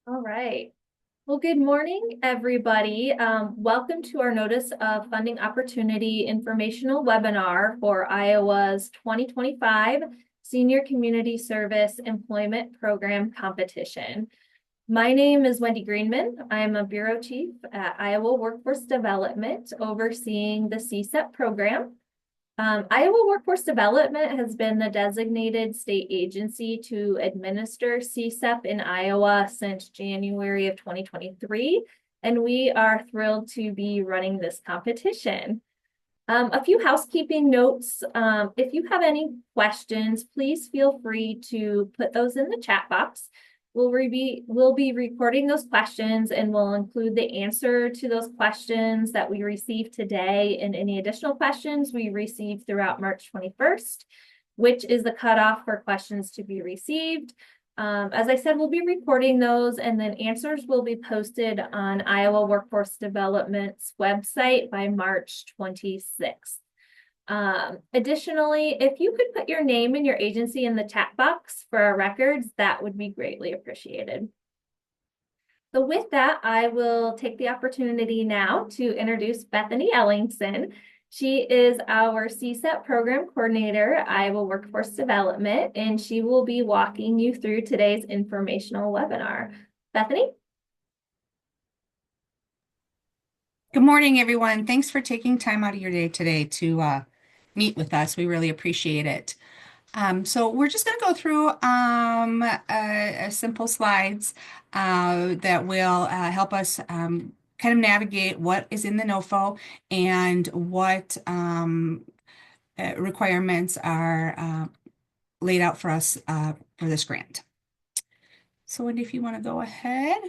All right. Well, good morning, everybody. Welcome to our Notice of Funding Opportunity informational webinar for Iowa's 2025 Senior Community Service Employment Program Competition. My name is Wendy Greenman. I am a Bureau Chief at Iowa Workforce Development, overseeing the SCSEP program. Iowa Workforce Development has been the designated state agency to administer SCSEP in Iowa since January of 2023, and we are thrilled to be running this competition. A few housekeeping notes. If you have any questions, please feel free to put those in the chat box. We'll be recording those questions, and we'll include the answer to those questions that we received today and any additional questions we received throughout March 21st, which is the cutoff for questions to be received. As I said, we'll be recording those, and then answers will be posted on Iowa Workforce Development's website by March 26th. Additionally, if you could put your name and your agency in the chat box for our records, that would be greatly appreciated. So with that, I will take the opportunity now to introduce Bethany Ellingson. She is our SCSEP program coordinator at Iowa Workforce Development, and she will be walking you through today's informational webinar. Bethany? Good morning, everyone. Thanks for taking time out of your day today to meet with us. We really appreciate it. So we're just going to go through simple slides that will help us kind of navigate what is in the NOFO and what requirements are laid out for us for this grant. So Wendy, if you want to go ahead.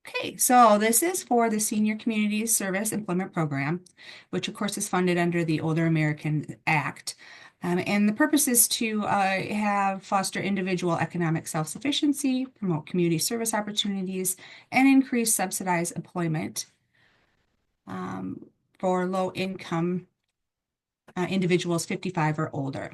Okay, so this is for the Senior Community Service Employment Program, which of course is funded under the Older American Act. And the purpose is to foster individual economic self-sufficiency, promote community service opportunities, and increase subsidized employment for low-income individuals 55 or older.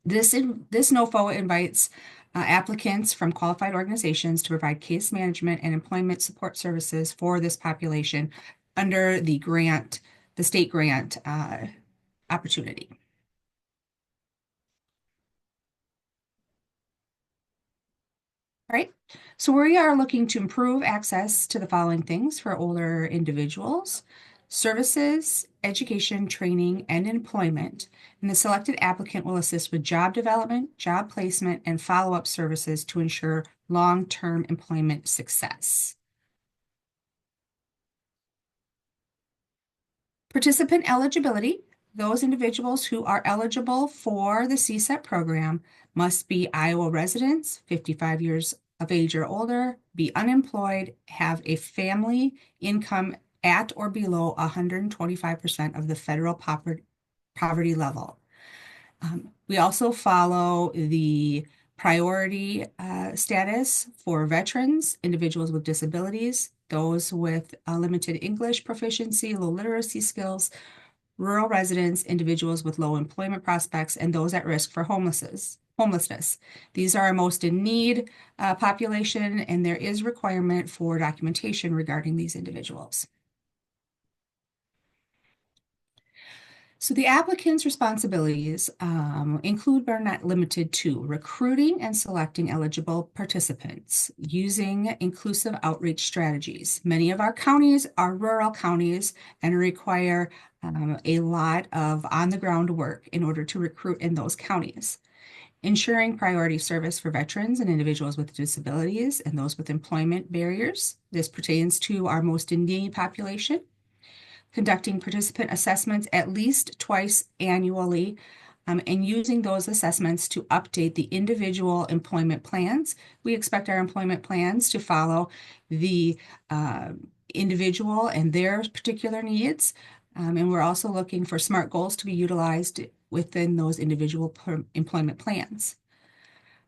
This NOFO invites applicants from qualified organizations to provide case management and employment support services for this population under the state grant opportunity. All right, so we are looking to improve access to the following things for older individuals: services, education, training, and employment. And the selected applicant will assist with job development, job placement, and follow-up services to ensure long-term employment success. Participant eligibility. Those individuals who are eligible for the SCSEP program must be Iowa residents, 55 years of age or older, be unemployed, have a family income at or below 125% of the federal poverty level. We also follow the priority status for veterans, individuals with disabilities, those with limited English proficiency, low literacy skills, rural residents, individuals with low employment prospects, and those at risk for homelessness. These are our most in need population, and there is requirement for documentation regarding these individuals. So the applicant's responsibilities include but are not limited to recruiting and selecting eligible participants using inclusive outreach strategies. Many of our counties are rural counties and require a lot of on-the-ground work in order to recruit in those counties. Ensuring priority service for veterans and individuals with disabilities and those with employment barriers. This pertains to our most in need population. Conducting participant assessments at least twice annually, and using those assessments to update the individual employment plans. We expect our employment plans to follow the individual and their particular needs. And we're also looking for SMART goals to be utilized within those individual employment plans.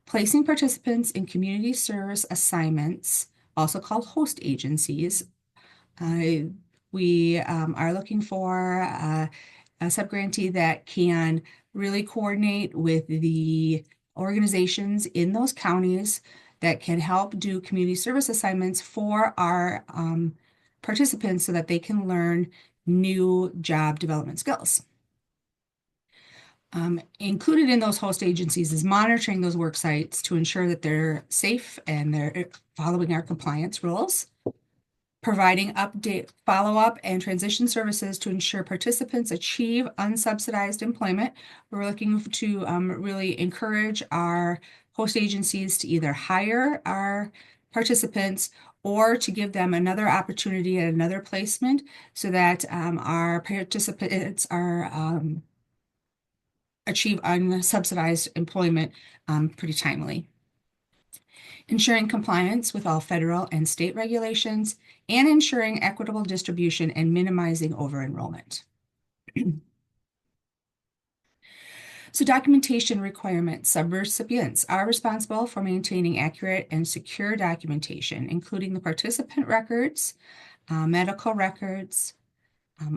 Placing participants in community service assignments, also called host agencies. We are looking for a sub-grantee that can really coordinate with the organizations in those counties that can help do community service assignments for our participants so that they can learn new job development skills. Included in those host agencies is monitoring those work sites to ensure that they're safe and they're following our compliance rules, providing update, follow-up, and transition services to ensure participants achieve unsubsidized employment. We're looking to really encourage our host agencies to either hire our participants or to give them another opportunity at another placement so that our participants are achieve unsubsidized employment pretty timely. Ensuring compliance with all federal and state regulations, and ensuring equitable distribution and minimizing over-enrollment. So documentation requirements. Subrecipients are responsible for maintaining accurate and secure documentation, including the participant records, medical records,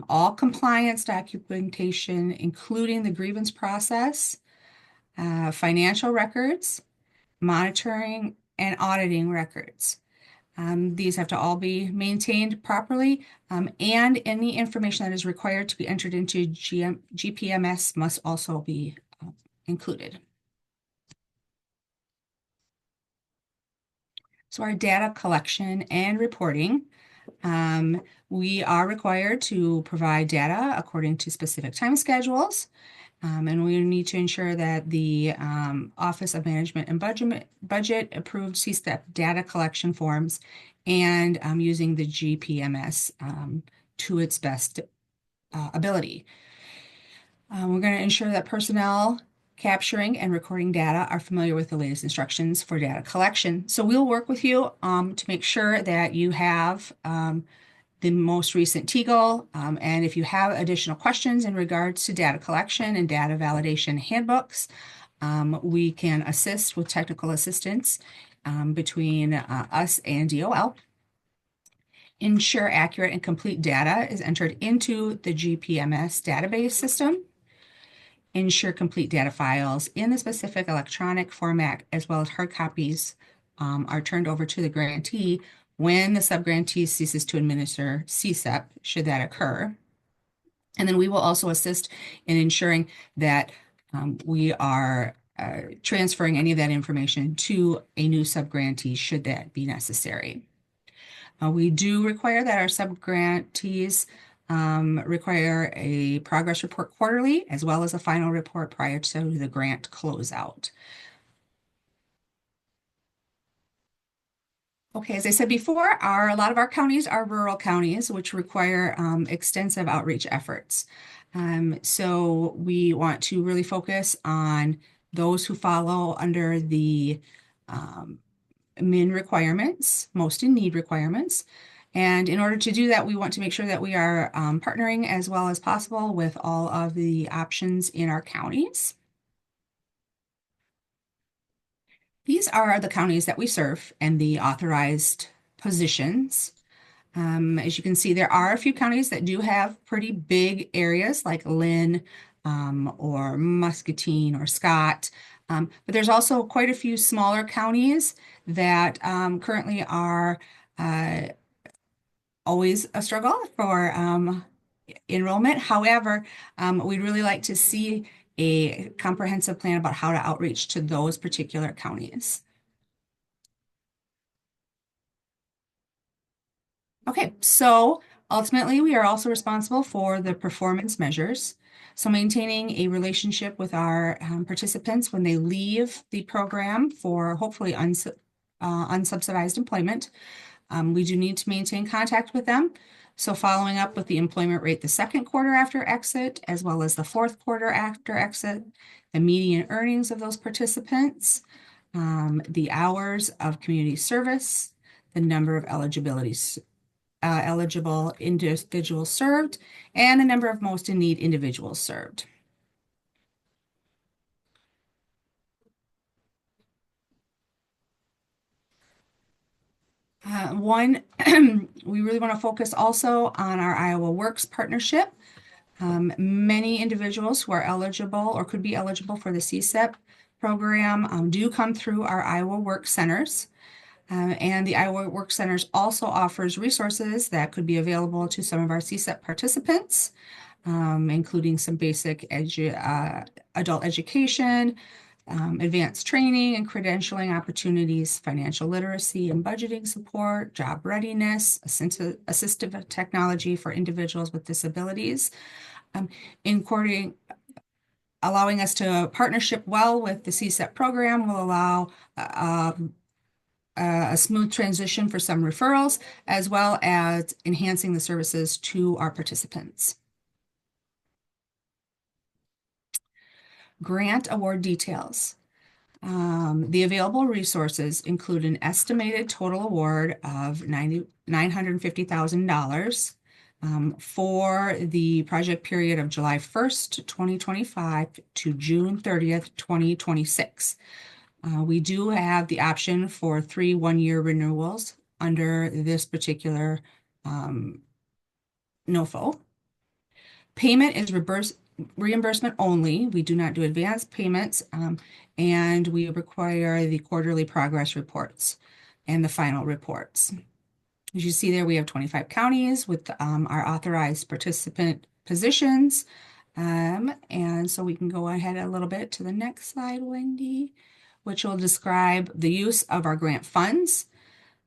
all compliance documentation, including the grievance process, financial records, monitoring, and auditing records. These have to all be maintained properly, and any information that is required to be entered into GPMS must also be included. So our data collection and reporting. We are required to provide data according to specific time schedules, and we need to ensure that the Office of Management and Budget approved SCSEP data collection forms and using the GPMS to its best ability. We're going to ensure that personnel capturing and recording data are familiar with the latest instructions for data collection. So we'll work with you to make sure that you have the most recent TEAGL, and if you have additional questions in regards to data collection and data validation handbooks, we can assist with technical assistance between us and DOL. Ensure accurate and complete data is entered into the GPMS database system. Ensure complete data files in the specific electronic format as well as hard copies are turned over to the grantee when the sub-grantee ceases to administer SCSEP, should that occur. And then we will also assist in ensuring that we are transferring any of that information to a new sub-grantee, should that be necessary. We do require that our sub-grantees require a progress report quarterly, as well as a final report prior to the grant closeout. Okay, as I said before, a lot of our counties are rural counties, which require extensive outreach efforts. So we want to really focus on those who follow under the MIN requirements, most in need requirements. And in order to do that, we want to make sure that we are partnering as well as possible with all of the options in our counties. These are the counties that we serve and the authorized positions. As you can see, there are a few counties that do have pretty big areas like Lynn or Muscatine or Scott. But there's also quite a few smaller counties that currently are always a struggle for enrollment. However, we'd really like to see a comprehensive plan about how to outreach to those particular counties. Okay, so ultimately we are also responsible for the performance measures. So maintaining a relationship with our participants when they leave the program for hopefully unsubsidized employment. We do need to maintain contact with them. So following up with the employment rate the second quarter after exit, as well as the fourth quarter after exit, the median earnings of those participants, the hours of community service, the number of eligible individuals served, and the number of most in need individuals served. We really want to focus also on our Iowa Works partnership. Many individuals who are eligible or could be eligible for the SCSEP program do come through our Iowa Work Centers. And the Iowa Work Centers also offers resources that could be available to some of our CSEP participants, including some basic adult education, advanced training and credentialing opportunities, financial literacy and budgeting support, job readiness, assistive technology for individuals with disabilities, including allowing us to partnership well with the CSEP program will allow a smooth transition for some referrals, as well as enhancing the services to our participants. Grant award details. The available resources include an estimated total award of $950,000 for the project period of July 1st, 2025 to June 30th, 2026. We do have the option for 3 one-year renewals under this particular NOFO. Payment is reimbursement only. We do not do advance payments, and we require the quarterly progress reports and the final reports. As you see there, we have 25 counties with our authorized participant positions. And so we can go ahead a little bit to the next slide, Wendy, which will describe the use of our grant funds.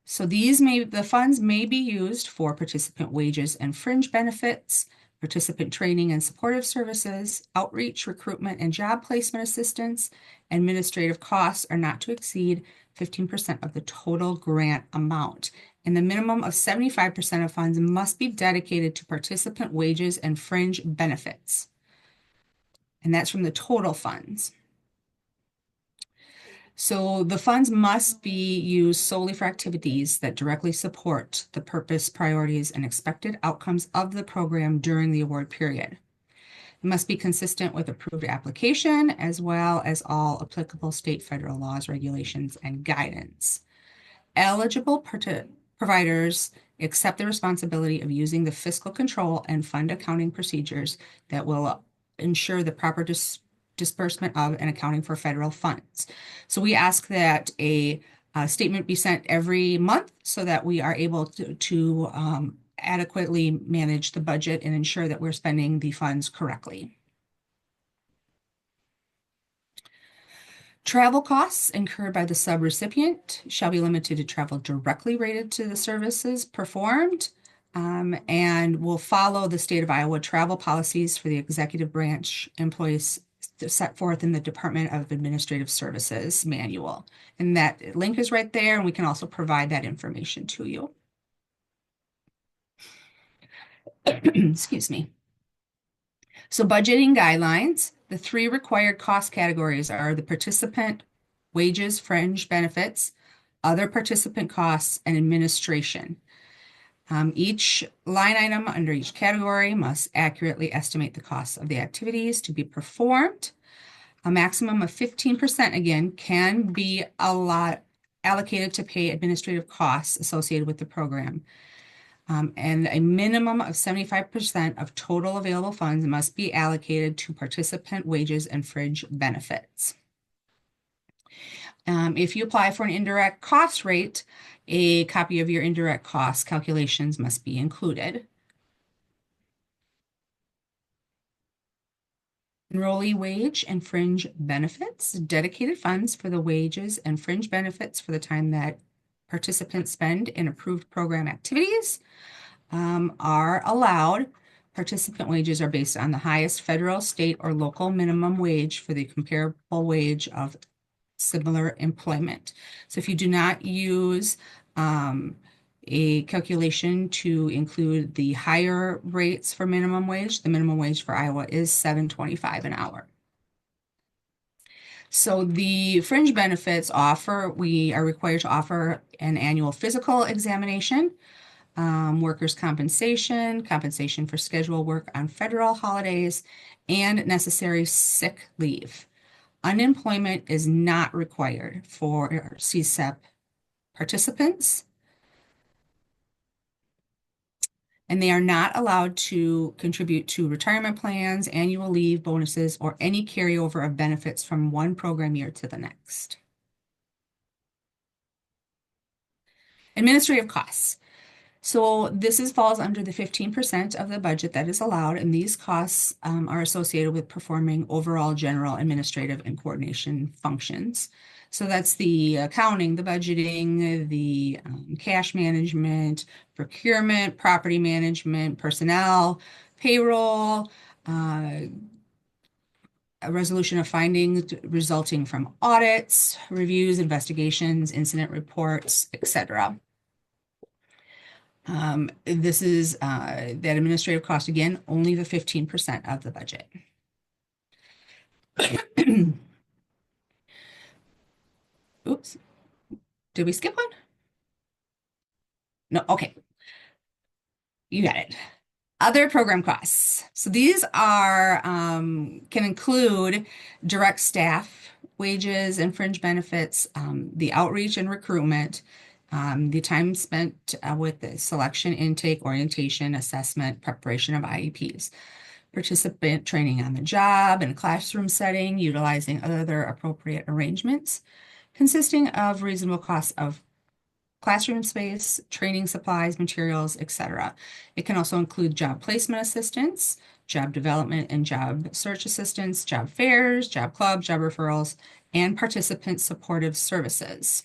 So the funds may be used for participant wages and fringe benefits, participant training and supportive services, outreach, recruitment, and job placement assistance. Administrative costs are not to exceed 15% of the total grant amount. And the minimum of 75% of funds must be dedicated to participant wages and fringe benefits. And that's from the total funds. So the funds must be used solely for activities that directly support the purpose, priorities, and expected outcomes of the program during the award period. It must be consistent with approved application, as well as all applicable state, federal laws, regulations, and guidance. Eligible providers accept the responsibility of using the fiscal control and fund accounting procedures that will ensure the proper disbursement of and accounting for federal funds. So we ask that a statement be sent every month so that we are able to adequately manage the budget and ensure that we're spending the funds correctly. Travel costs incurred by the subrecipient shall be limited to travel directly related to the services performed, and will follow the state of Iowa travel policies for the executive branch employees set forth in the Department of Administrative Services manual. And that link is right there, and we can also provide that information to you. Excuse me. So budgeting guidelines, the 3 required cost categories are the participant wages, fringe benefits, other participant costs, and administration. Each line item under each category must accurately estimate the costs of the activities to be performed. A maximum of 15%, again, can be allocated to pay administrative costs associated with the program. And a minimum of 75% of total available funds must be allocated to participant wages and fringe benefits. If you apply for an indirect cost rate, a copy of your indirect cost calculations must be included. Enrollee wage and fringe benefits, dedicated funds for the wages and fringe benefits for the time that participants spend in approved program activities are allowed. Participant wages are based on the highest federal, state, or local minimum wage for the comparable wage of similar employment. So if you do not use a calculation to include the higher rates for minimum wage, the minimum wage for Iowa is $7.25 an hour. So the fringe benefits we are required to offer an annual physical examination, workers' compensation, compensation for scheduled work on federal holidays, and necessary sick leave. Unemployment is not required for CSEP participants. and they are not allowed to contribute to retirement plans, annual leave, bonuses, or any carryover of benefits from one program year to the next. Administrative costs. So falls under the 15% of the budget that is allowed, and these costs are associated with performing overall general administrative and coordination functions. So that's the accounting, the budgeting, the cash management, procurement, property management, personnel, payroll, a resolution of findings resulting from audits, reviews, investigations, incident reports, etc. This is that administrative cost, again, only the 15% of the budget. Oops, did we skip one? No, okay, you got it. Other program costs. So these are can include direct staff wages and fringe benefits, the outreach and recruitment, the time spent with the selection, intake, orientation, assessment, preparation of IEPs, participant training on the job and classroom setting, utilizing other appropriate arrangements, consisting of reasonable costs of classroom space, training supplies, materials, etc. It can also include job placement assistance, job development and job search assistance, job fairs, job clubs, job referrals, and participant supportive services.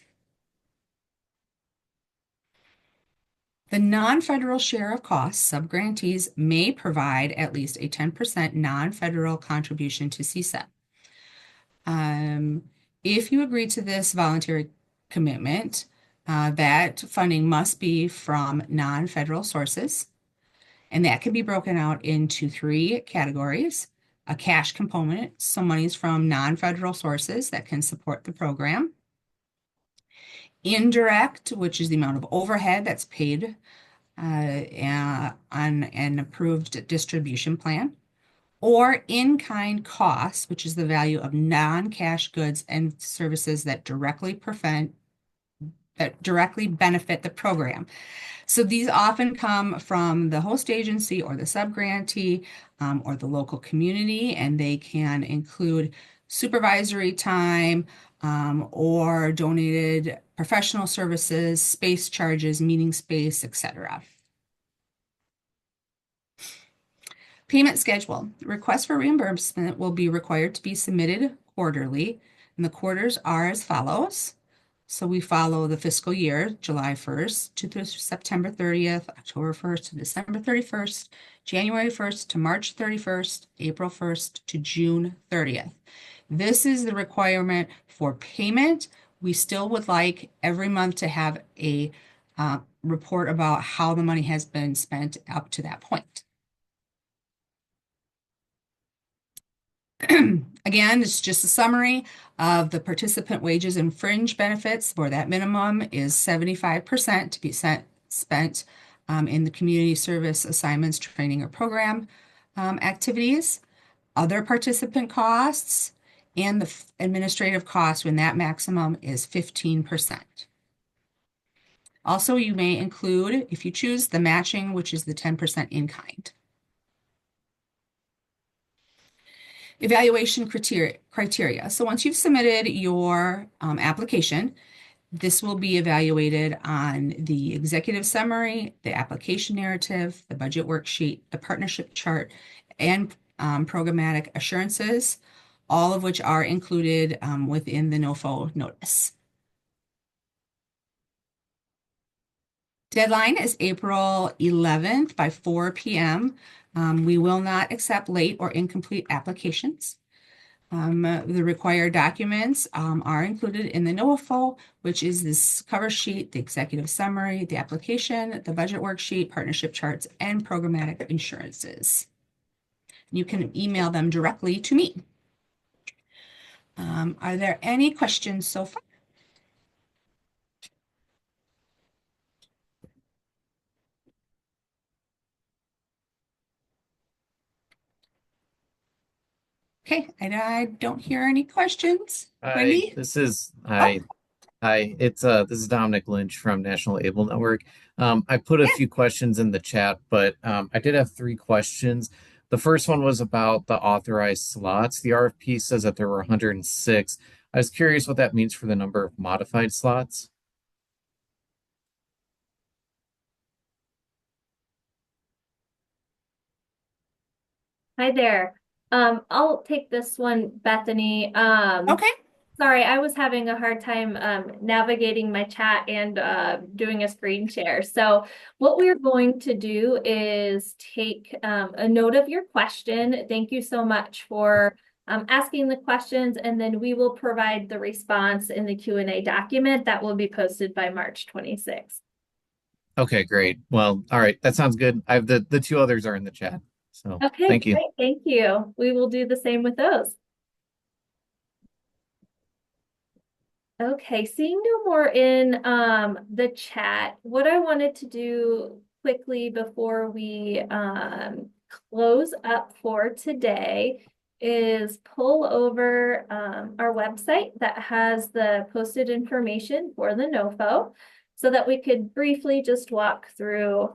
The non-federal share of costs, sub-grantees may provide at least a 10% non-federal contribution to SCSEP. If you agree to this voluntary commitment, that funding must be from non-federal sources, and that can be broken out into 3 categories. A cash component, so monies from non-federal sources that can support the program. Indirect, which is the amount of overhead that's paid on an approved distribution plan. Or in-kind costs, which is the value of non-cash goods and services that directly benefit the program. So these often come from the host agency or the sub-grantee or the local community, and they can include supervisory time or donated professional services, space charges, meeting space, etc. Payment schedule. Requests for reimbursement will be required to be submitted quarterly, and the quarters are as follows. So we follow the fiscal year, July 1st to September 30th, October 1st to December 31st, January 1st to March 31st, April 1st to June 30th. This is the requirement for payment. We still would like every month to have a report about how the money has been spent up to that point. Again, it's just a summary of the participant wages and fringe benefits, where that minimum is 75% to be spent in the community service assignments, training, or program activities. Other participant costs and the administrative costs, when that maximum is 15%. Also, you may include, if you choose, the matching, which is the 10% in kind. Evaluation criteria. So once you've submitted your application, this will be evaluated on the executive summary, the application narrative, the budget worksheet, the partnership chart, and programmatic assurances, all of which are included within the NOFO notice. Deadline is April 11th by 4 p.m. We will not accept late or incomplete applications. The required documents are included in the NOFO, which is this cover sheet, the executive summary, the application, the budget worksheet, partnership charts, and programmatic insurances. You can email them directly to me. Are there any questions so far? Okay, and I don't hear any questions. Hi, Wendy? this is Oh, hi. Hi, it's this is Dominic Lynch from National Able Network. I put a Yeah. few questions in the chat, but I did have three questions. The first one was about the authorized slots. The RFP says that there were 106. I was curious what that means for the number of modified slots. Hi there. I'll take this one, Bethany. Okay. Sorry, I was having a hard time navigating my chat and doing a screen share. So what we're going to do is take a note of your question. Thank you so much for asking the questions, and then we will provide the response in the Q&A document that will be posted by March 26th. Okay, great. Well, all right, that sounds good. I have the two others are in the chat. So Okay, thank you. great. Thank you. We will do the same with those. Okay, seeing no more in the chat, what I wanted to do quickly before we close up for today is pull over our website that has the posted information for the NOFO so that we could briefly just walk through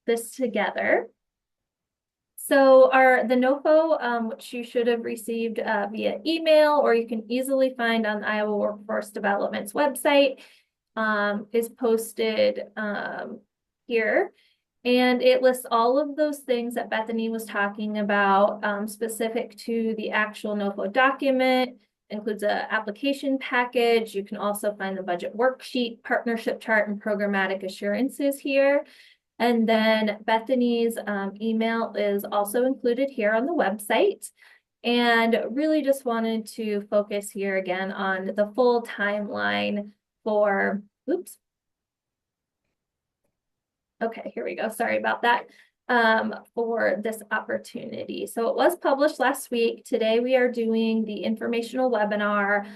this together. So the NOFO, which you should have received via email, or you can easily find on Iowa Workforce Development's website, is posted here. And it lists all of those things that Bethany was talking about, specific to the actual NOFO document, includes an application package. You can also find the budget worksheet, partnership chart, and programmatic assurances here. And then Bethany's email is also included here on the website. And really just wanted to focus here again on the full timeline for, oops. Okay, here we go. Sorry about that. For this opportunity. So it was published last week. Today we are doing the informational webinar.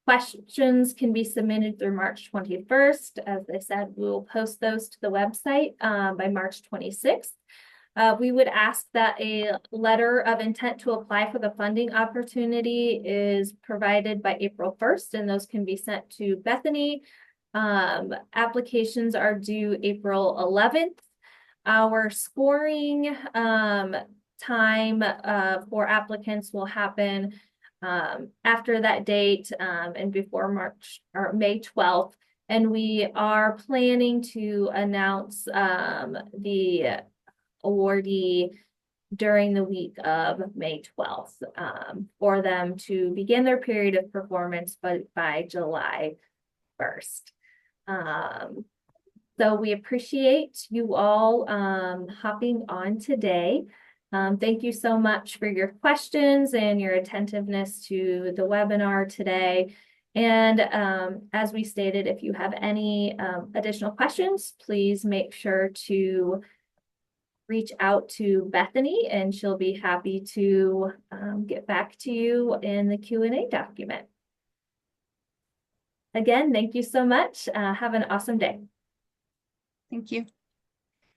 Questions can be submitted through March 21st. As I said, we will post those to the website by March 26th. We would ask that a letter of intent to apply for the funding opportunity is provided by April 1st, and those can be sent to Bethany. Applications are due April 11th. Our scoring time for applicants will happen after that date and before March or May 12th. And we are planning to announce the awardee during the week of May 12th for them to begin their period of performance by July 1st. So we appreciate you all hopping on today. Thank you so much for your questions and your attentiveness to the webinar today. And as we stated, if you have any additional questions, please make sure to reach out to Bethany and she'll be happy to get back to you in the Q&A document. Again, thank you so much. Have an awesome day. Thank you.